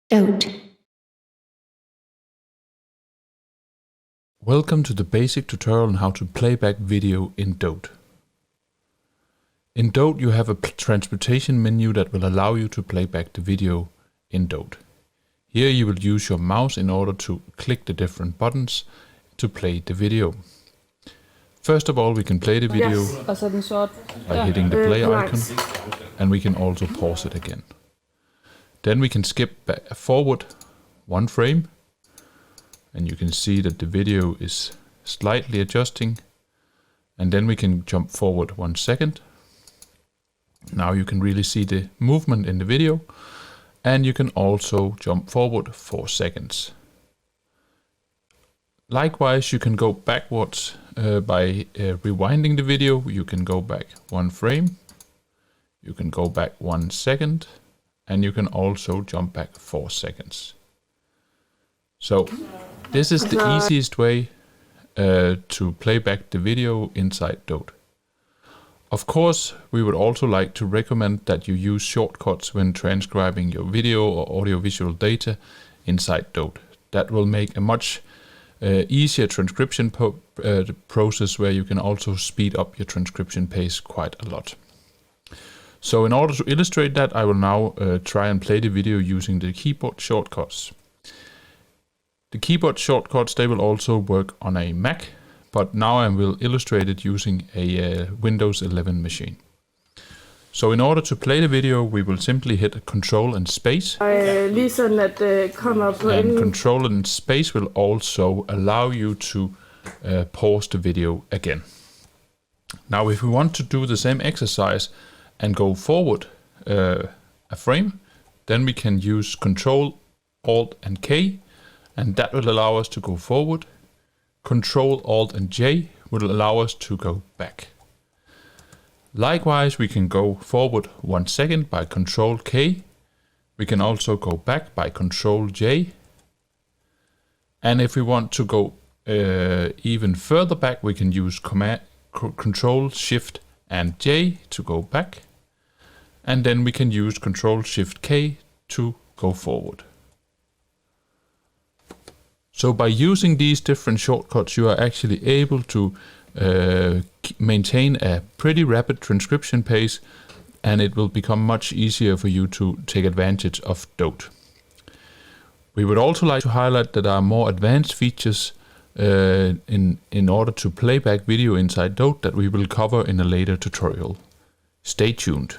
DOTE. Welcome to the basic tutorial on how to playback video in DOTE. In DOTE you have a transportation menu that will allow you to playback the video in DOTE. Here you will use your mouse in order to click the different buttons to play the video. First of all, we can play the video by hitting the play icon, and we can also pause it again. Then we can skip forward one frame, and you can see that the video is slightly adjusting, and then we can jump forward 1 second. Now you can really see the movement in the video, and you can also jump forward 4 seconds. Likewise, you can go backwards by rewinding the video. You can go back 1 frame, you can go back 1 second, and you can also jump back 4 seconds. So this is the easiest way to play back the video inside DOTE. Of course, we would also like to recommend that you use shortcuts when transcribing your video or audiovisual data inside DOTE. That will make a much easier transcription process, where you can also speed up your transcription pace quite a lot. So in order to illustrate that, I will now try and play the video using the keyboard shortcuts. The keyboard shortcuts, they will also work on a Mac, but now I will illustrate it using a Windows 11 machine. So in order to play the video, we will simply hit Control and Space. And Control and Space will also allow you to pause the video again. Now if we want to do the same exercise and go forward a frame, then we can use Control, Alt and K, and that will allow us to go forward. Control, Alt and J will allow us to go back. Likewise, we can go forward 1 second by Control K. We can also go back by Control J. And if we want to go even further back, we can use Control Shift and J to go back. And then we can use Control Shift K to go forward. So by using these different shortcuts, you are actually able to maintain a pretty rapid transcription pace, and it will become much easier for you to take advantage of DOTE. We would also like to highlight that there are more advanced features in order to play back video inside DOTE that we will cover in a later tutorial. Stay tuned.